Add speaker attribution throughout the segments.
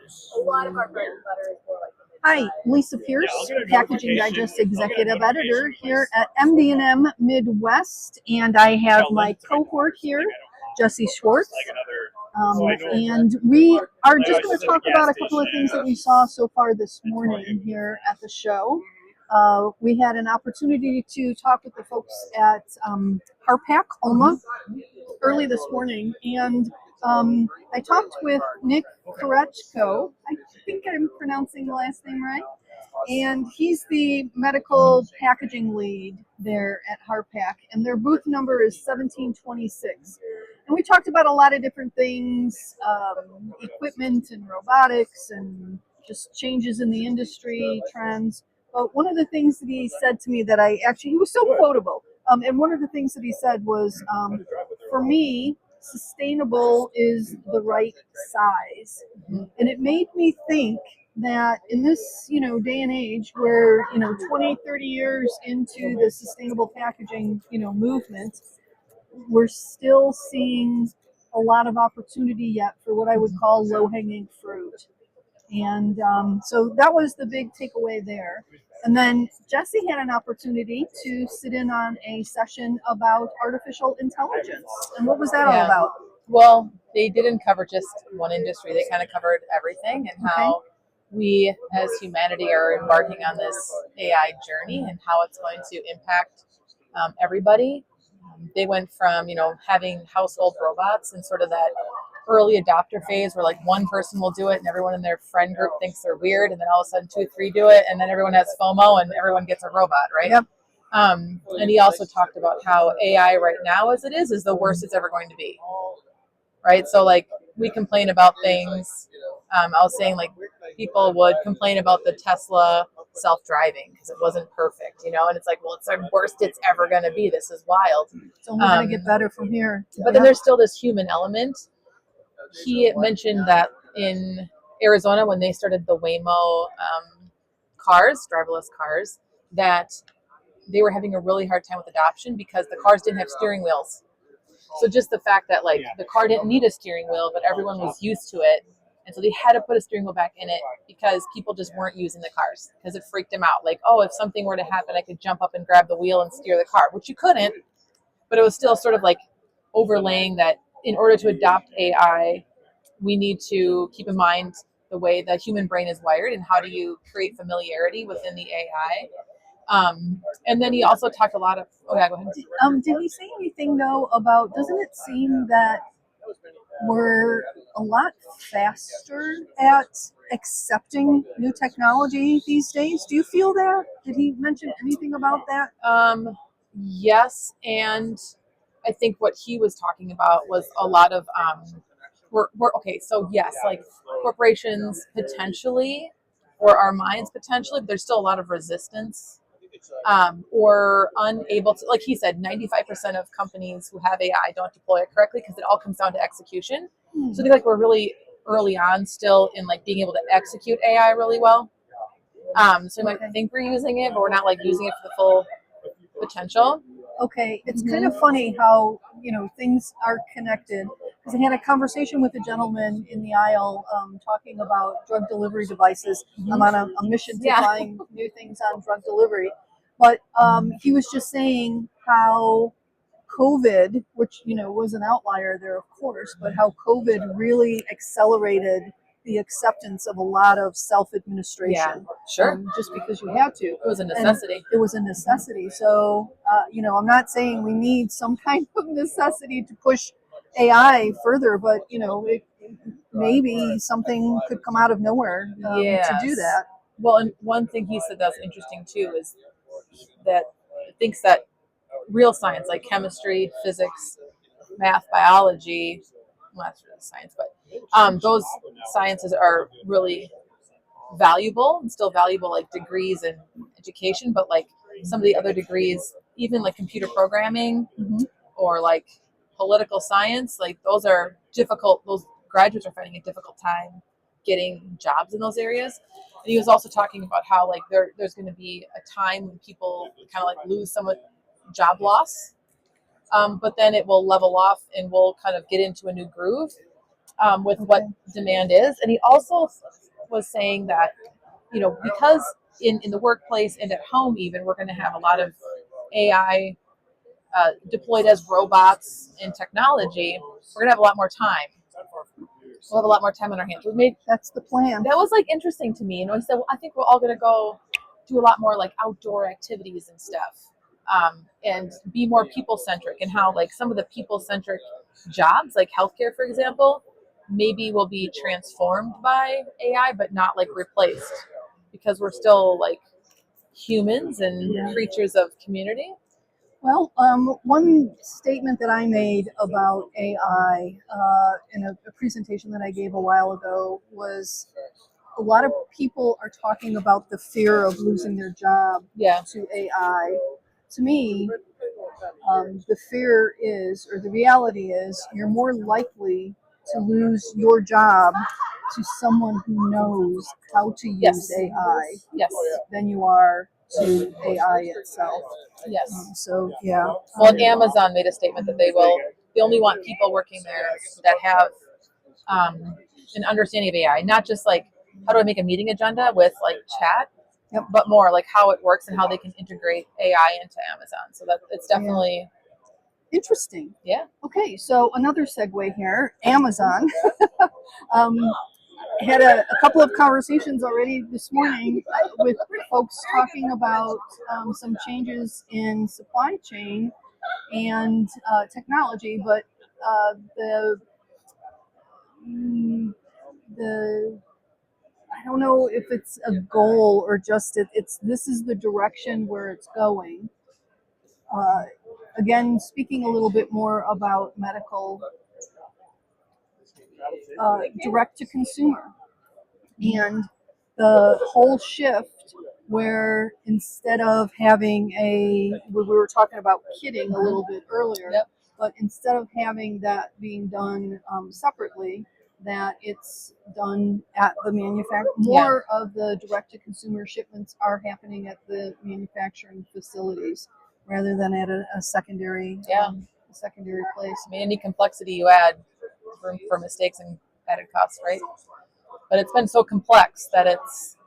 Speaker 1: A lot of our bread and butter is more like
Speaker 2: Hi, Lisa Pierce, Packaging Digest Executive Editor here at MD&M Midwest, and I have my cohort here, Jesse Schwartz, and we are just going to talk about a couple of things that we saw so far this morning here at the show. We had an opportunity to talk with the folks at Harpack, Alma, early this morning, and I talked with Nick Korechko. I think I'm pronouncing the last name right. And he's the medical packaging lead there at Harpack, and their booth number is 1726. And we talked about a lot of different things, equipment and robotics and just changes in the industry, trends. But one of the things that he said to me that he was so quotable. And one of the things that he said was, for me, sustainable is the right size. And it made me think that in this, day and age where, 20, 30 years into the sustainable packaging, movement, we're still seeing a lot of opportunity yet for what I would call low-hanging fruit. And so that was the big takeaway there. And then Jesse had an opportunity to sit in on a session about artificial intelligence. And what was that all about?
Speaker 1: Well, they didn't cover just one industry. They kind of covered everything and how we as humanity are embarking on this AI journey and how it's going to impact everybody. They went from, having household robots and sort of that early adopter phase where like one person will do it and everyone in their friend group thinks they're weird, and then all of a sudden 2 or 3 do it, and then everyone has FOMO and everyone gets a robot, right?
Speaker 2: Yep.
Speaker 1: And he also talked about how AI right now as it is the worst it's ever going to be, right? So like we complain about things. I was saying like people would complain about the Tesla self-driving because it wasn't perfect, and it's like, well, it's the worst it's ever going to be. This is wild.
Speaker 2: It's only going to get better from here.
Speaker 1: But then there's still this human element. He mentioned that in Arizona, when they started the Waymo cars, driverless cars, that they were having a really hard time with adoption because the cars didn't have steering wheels. So just the fact that like the car didn't need a steering wheel, but everyone was used to it. And so they had to put a steering wheel back in it because people just weren't using the cars because it freaked them out. Like, oh, if something were to happen, I could jump up and grab the wheel and steer the car, which you couldn't. But it was still sort of like overlaying that in order to adopt AI, we need to keep in mind the way the human brain is wired and how do you create familiarity within the AI. And then he also talked a lot of, go ahead.
Speaker 2: Did he say anything though about, doesn't it seem that we're a lot faster at accepting new technology these days? Do you feel that? Did he mention anything about that?
Speaker 1: Yes, and I think what he was talking about was a lot of we're okay. So yes, like corporations potentially, or our minds potentially, but there's still a lot of resistance, or unable to. Like he said, 95% of companies who have AI don't deploy it correctly because it all comes down to execution. So I think like we're really early on still in like being able to execute AI really well. So we might think we're using it, but we're not like using it for the full potential.
Speaker 2: Okay, it's kind of funny how things are connected, because I had a conversation with a gentleman in the aisle talking about drug delivery devices. I'm on a mission to find new things on drug delivery, but he was just saying how COVID, which was an outlier there, of course, but how COVID really accelerated the acceptance of a lot of self-administration.
Speaker 1: Yeah, sure.
Speaker 2: Just because you had to.
Speaker 1: It was a necessity.
Speaker 2: And it was a necessity. So, I'm not saying we need some kind of necessity to push AI further, but, maybe something could come out of nowhere to do that.
Speaker 1: Well, and one thing he said that's interesting, too, is that he thinks that real science, like chemistry, physics, math, biology, well, that's really science, but those sciences are really valuable and still valuable, like degrees in education, but like some of the other degrees, even like computer programming or like political science, like those are difficult. Those graduates are finding a difficult time getting jobs in those areas. And he was also talking about how like there's going to be a time when people kind of like lose some job loss, but then it will level off and we'll kind of get into a new groove. with what demand is. And he also was saying that, because in the workplace and at home even, we're going to have a lot of AI deployed as robots and technology, we're going to have a lot more time. We'll have a lot more time on our hands.
Speaker 2: That's the plan.
Speaker 1: That was like interesting to me. And I said, well, I think we're all going to go do a lot more like outdoor activities and stuff, and be more people centric. And how like some of the people centric jobs, like healthcare, for example, maybe will be transformed by AI, but not like replaced, because we're still like humans and creatures of community.
Speaker 2: Well, one statement that I made about AI in a presentation that I gave a while ago was a lot of people are talking about the fear of losing their job to AI. To me, the fear is, or the reality is, you're more likely to lose your job to someone who knows how to use AI than you are to AI itself.
Speaker 1: Yes.
Speaker 2: So yeah.
Speaker 1: Well, and Amazon made a statement that they only want people working there that have an understanding of AI, not just like how do I make a meeting agenda with like chat, but more like how it works and how they can integrate AI into Amazon. So that it's definitely
Speaker 2: interesting.
Speaker 1: Yeah.
Speaker 2: Okay, so another segue here, Amazon. Had a couple of conversations already this morning with folks talking about some changes in supply chain and technology, but the I don't know if it's a goal or just it's this is the direction where it's going. Again, speaking a little bit more about medical direct to consumer and the whole shift where instead of having we were talking about kitting a little bit earlier, but instead of having that being done separately, that it's done at the manufacturer. More of the direct-to-consumer shipments are happening at the manufacturing facilities rather than at a secondary secondary place.
Speaker 1: I mean, any complexity you add room for mistakes and added costs, right? But it's been so complex that it's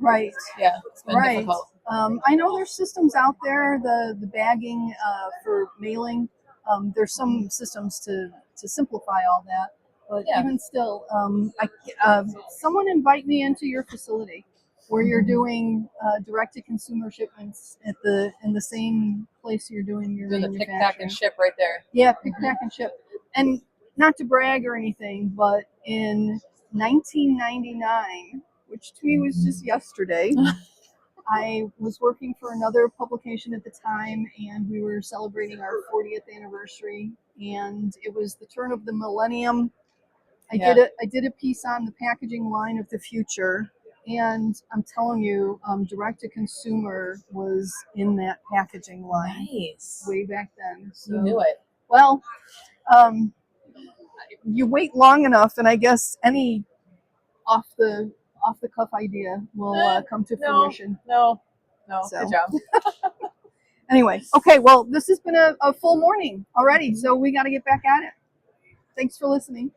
Speaker 1: it's been difficult.
Speaker 2: I know there's systems out there, the bagging for mailing. There's some systems to simplify all that, but even still, someone invite me into your facility where you're doing direct-to-consumer shipments in the same place you're doing your
Speaker 1: doing the pick, pack, and ship right there.
Speaker 2: Yeah, pick, pack, and ship. And not to brag or anything, but in 1999, which to me was just yesterday, I was working for another publication at the time, and we were celebrating our 40th anniversary, and it was the turn of the millennium. I did a piece on the packaging line of the future, and I'm telling you, direct-to-consumer was in that packaging line way back then. So,
Speaker 1: you knew it.
Speaker 2: Well, you wait long enough, and I guess any off the cuff idea will come to fruition.
Speaker 1: No. Good job.
Speaker 2: Anyway, okay. Well, this has been a full morning already, so we got to get back at it. Thanks for listening.